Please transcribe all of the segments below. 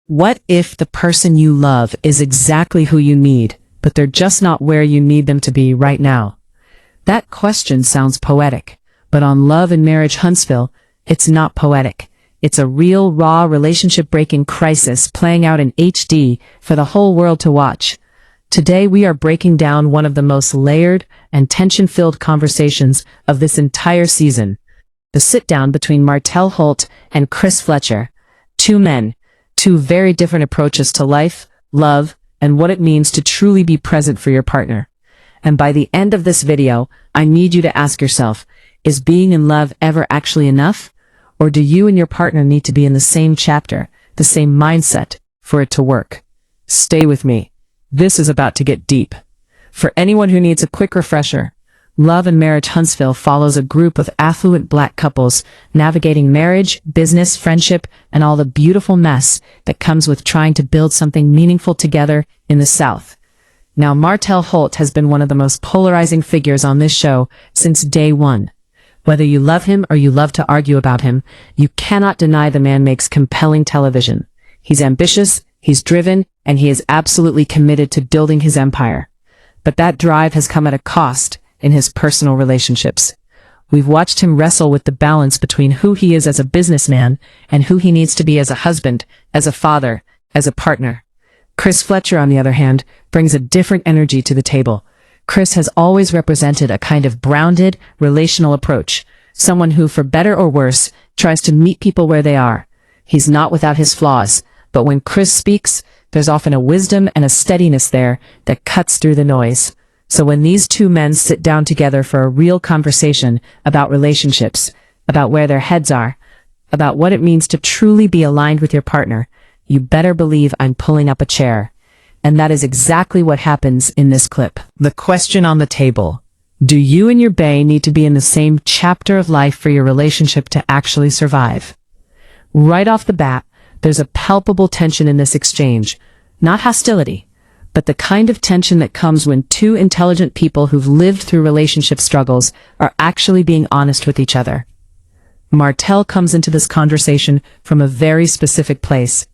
What if the person you love is exactly who you need, but they're just not where you need them to be right now? That question sounds poetic, but on Love and Marriage Huntsville, it's not poetic. It's a real, raw, relationship-breaking crisis playing out in HD for the whole world to watch. Today we are breaking down one of the most layered and tension-filled conversations of this entire season. The sit-down between Martel and Chris Fletcher. Two men, two very different approaches to life, love, and what it means to truly be present for your partner. And by the end of this video, I need you to ask yourself, is being in love ever actually enough? Or do you and your partner need to be in the same chapter, the same mindset, for it to work? Stay with me. This is about to get deep. For anyone who needs a quick refresher, Love and Marriage Huntsville follows a group of affluent black couples navigating marriage, business, friendship, and all the beautiful mess that comes with trying to build something meaningful together in the South. Now, Martel has been one of the most polarizing figures on this show since day one. Whether you love him or you love to argue about him, you cannot deny the man makes compelling television. He's ambitious, he's driven, and he is absolutely committed to building his empire. But that drive has come at a cost in his personal relationships. We've watched him wrestle with the balance between who he is as a businessman and who he needs to be as a husband, as a father, as a partner. Chris Fletcher, on the other hand, brings a different energy to the table. Chris has always represented a kind of grounded, relational approach, someone who, for better or worse, tries to meet people where they are. He's not without his flaws, but when Chris speaks, there's often a wisdom and a steadiness there that cuts through the noise. So when these two men sit down together for a real conversation about relationships, about where their heads are, about what it means to truly be aligned with your partner, you better believe I'm pulling up a chair. And that is exactly what happens in this clip. The question on the table: do you and your bae need to be in the same chapter of life for your relationship to actually survive? Right off the bat, there's a palpable tension in this exchange. Not hostility, but the kind of tension that comes when two intelligent people who've lived through relationship struggles are actually being honest with each other. Martel comes into this conversation from a very specific place.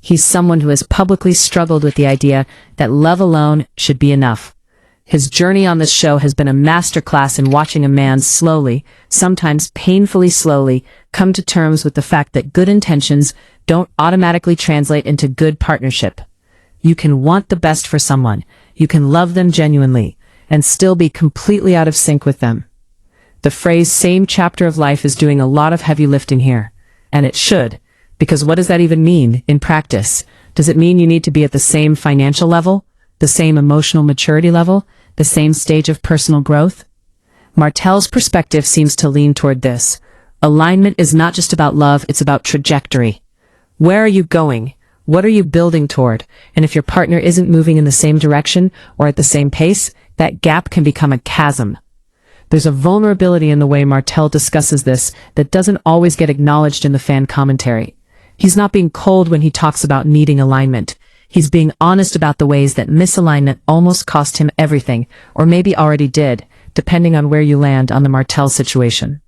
He's someone who has publicly struggled with the idea that love alone should be enough. His journey on this show has been a masterclass in watching a man slowly, sometimes painfully slowly, come to terms with the fact that good intentions don't automatically translate into good partnership. You can want the best for someone, you can love them genuinely, and still be completely out of sync with them. The phrase "same chapter of life" is doing a lot of heavy lifting here. And it should. Because what does that even mean in practice? Does it mean you need to be at the same financial level, the same emotional maturity level, the same stage of personal growth? Martel's perspective seems to lean toward this. Alignment is not just about love, it's about trajectory. Where are you going? What are you building toward? And if your partner isn't moving in the same direction or at the same pace, that gap can become a chasm. There's a vulnerability in the way Martel discusses this that doesn't always get acknowledged in the fan commentary. He's not being cold when he talks about needing alignment. He's being honest about the ways that misalignment almost cost him everything, or maybe already did, depending on where you land on the Martel situation.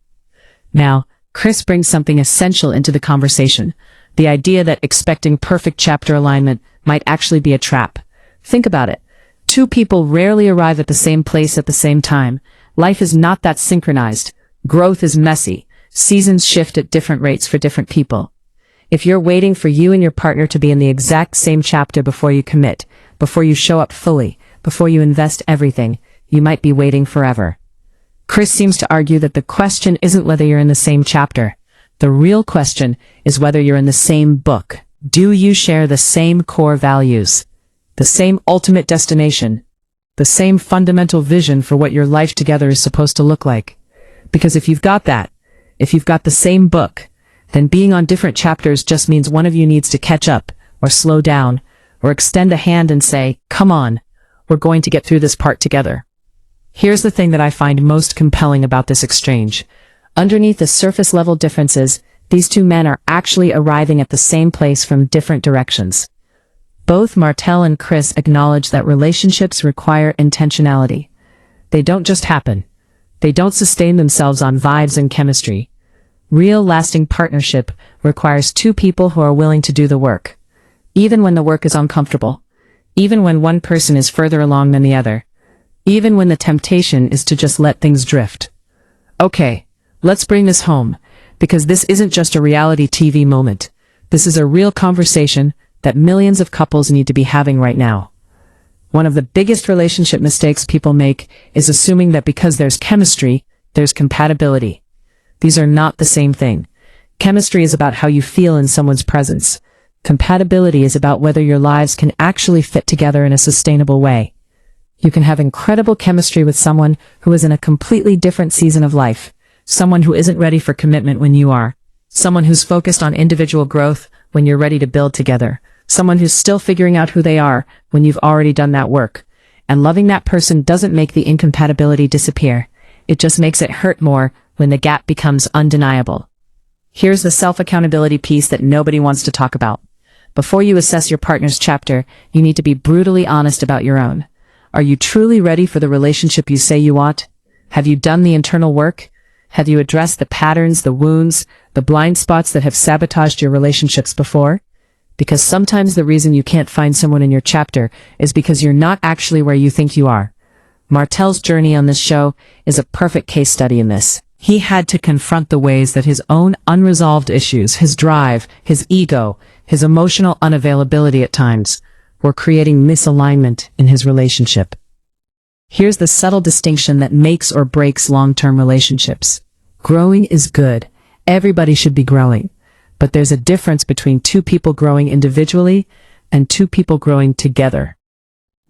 Now, Chris brings something essential into the conversation. The idea that expecting perfect chapter alignment might actually be a trap. Think about it. Two people rarely arrive at the same place at the same time. Life is not that synchronized. Growth is messy. Seasons shift at different rates for different people. If you're waiting for you and your partner to be in the exact same chapter before you commit, before you show up fully, before you invest everything, you might be waiting forever. Chris seems to argue that the question isn't whether you're in the same chapter. The real question is whether you're in the same book. Do you share the same core values? The same ultimate destination? The same fundamental vision for what your life together is supposed to look like? Because if you've got that, if you've got the same book, then being on different chapters just means one of you needs to catch up, or slow down, or extend a hand and say, "Come on, we're going to get through this part together." Here's the thing that I find most compelling about this exchange. Underneath the surface-level differences, these two men are actually arriving at the same place from different directions. Both Martel and Chris acknowledge that relationships require intentionality. They don't just happen. They don't sustain themselves on vibes and chemistry. Real lasting partnership requires two people who are willing to do the work. even when the work is uncomfortable, even when one person is further along than the other, even when the temptation is to just let things drift. Okay, let's bring this home, because this isn't just a reality TV moment. This is a real conversation that millions of couples need to be having right now. One of the biggest relationship mistakes people make is assuming that because there's chemistry, there's compatibility. These are not the same thing. Chemistry is about how you feel in someone's presence. Compatibility is about whether your lives can actually fit together in a sustainable way. You can have incredible chemistry with someone who is in a completely different season of life, someone who isn't ready for commitment when you are, someone who's focused on individual growth when you're ready to build together, someone who's still figuring out who they are when you've already done that work. And loving that person doesn't make the incompatibility disappear. It just makes it hurt more when the gap becomes undeniable. Here's the self-accountability piece that nobody wants to talk about. Before you assess your partner's chapter, you need to be brutally honest about your own. Are you truly ready for the relationship you say you want? Have you done the internal work? Have you addressed the patterns, the wounds, the blind spots that have sabotaged your relationships before? Because sometimes the reason you can't find someone in your chapter is because you're not actually where you think you are. Martel's journey on this show is a perfect case study in this. He had to confront the ways that his own unresolved issues, his drive, his ego, his emotional unavailability at times, were creating misalignment in his relationship. Here's the subtle distinction that makes or breaks long-term relationships. Growing is good. Everybody should be growing. But there's a difference between two people growing individually and two people growing together.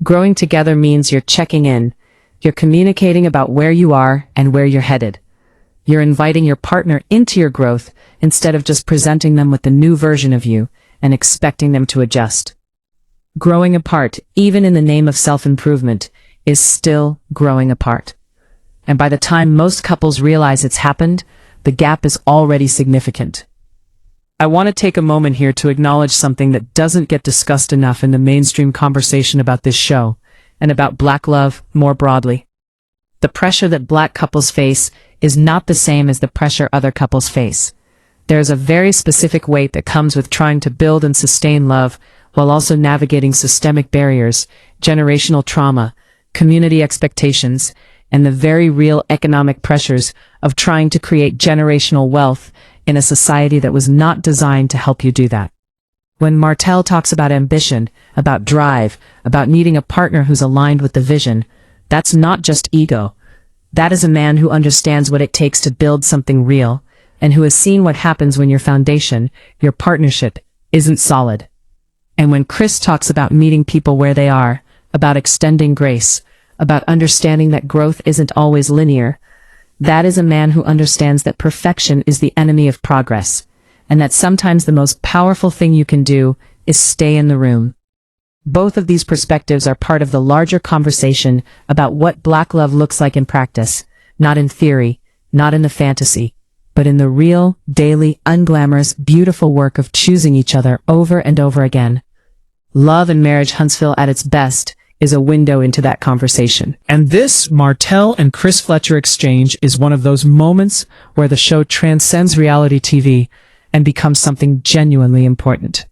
Growing together means you're checking in. You're communicating about where you are and where you're headed. You're inviting your partner into your growth instead of just presenting them with the new version of you and expecting them to adjust. Growing apart, even in the name of self-improvement, is still growing apart. And by the time most couples realize it's happened, the gap is already significant. I want to take a moment here to acknowledge something that doesn't get discussed enough in the mainstream conversation about this show, and about Black love more broadly. The pressure that Black couples face is not the same as the pressure other couples face. There's a very specific weight that comes with trying to build and sustain love while also navigating systemic barriers, generational trauma, community expectations, and the very real economic pressures of trying to create generational wealth in a society that was not designed to help you do that. When Martel talks about ambition, about drive, about needing a partner who's aligned with the vision, that's not just ego. That is a man who understands what it takes to build something real, and who has seen what happens when your foundation, your partnership, isn't solid. And when Chris talks about meeting people where they are, about extending grace, about understanding that growth isn't always linear, that is a man who understands that perfection is the enemy of progress, and that sometimes the most powerful thing you can do is stay in the room. Both of these perspectives are part of the larger conversation about what Black love looks like in practice, not in theory, not in the fantasy, but in the real, daily, unglamorous, beautiful work of choosing each other over and over again. Love and Marriage Huntsville at its best is a window into that conversation. And this Martell and Chris Fletcher exchange is one of those moments where the show transcends reality TV and becomes something genuinely important.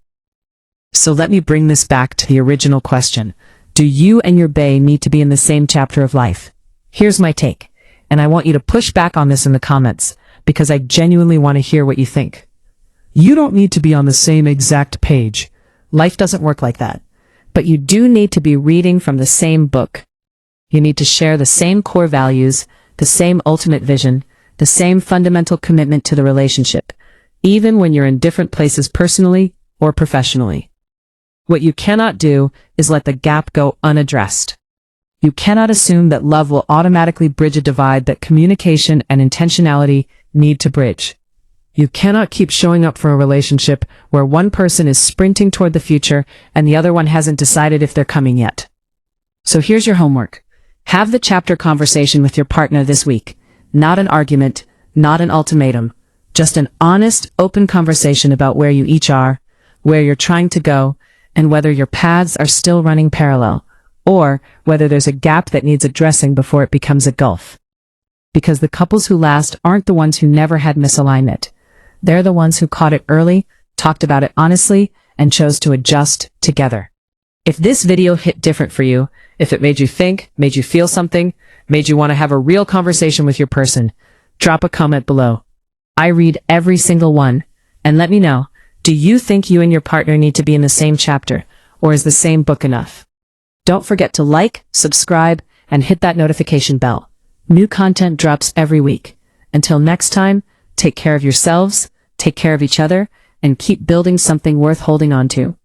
So let me bring this back to the original question. Do you and your bae need to be in the same chapter of life? Here's my take, and I want you to push back on this in the comments, because I genuinely want to hear what you think. You don't need to be on the same exact page. Life doesn't work like that. But you do need to be reading from the same book. You need to share the same core values, the same ultimate vision, the same fundamental commitment to the relationship, even when you're in different places personally or professionally. What you cannot do is let the gap go unaddressed. You cannot assume that love will automatically bridge a divide that communication and intentionality need to bridge. You cannot keep showing up for a relationship where one person is sprinting toward the future and the other one hasn't decided if they're coming yet. So here's your homework. Have the chapter conversation with your partner this week. Not an argument, not an ultimatum, just an honest, open conversation about where you each are, where you're trying to go, and whether your paths are still running parallel, or whether there's a gap that needs addressing before it becomes a gulf. Because the couples who last aren't the ones who never had misalignment. They're the ones who caught it early, talked about it honestly, and chose to adjust together. If this video hit different for you, if it made you think, made you feel something, made you want to have a real conversation with your person, drop a comment below. I read every single one, and let me know, do you think you and your partner need to be in the same chapter, or is the same book enough? Don't forget to like, subscribe, and hit that notification bell. New content drops every week. Until next time, take care of yourselves, take care of each other, and keep building something worth holding on to.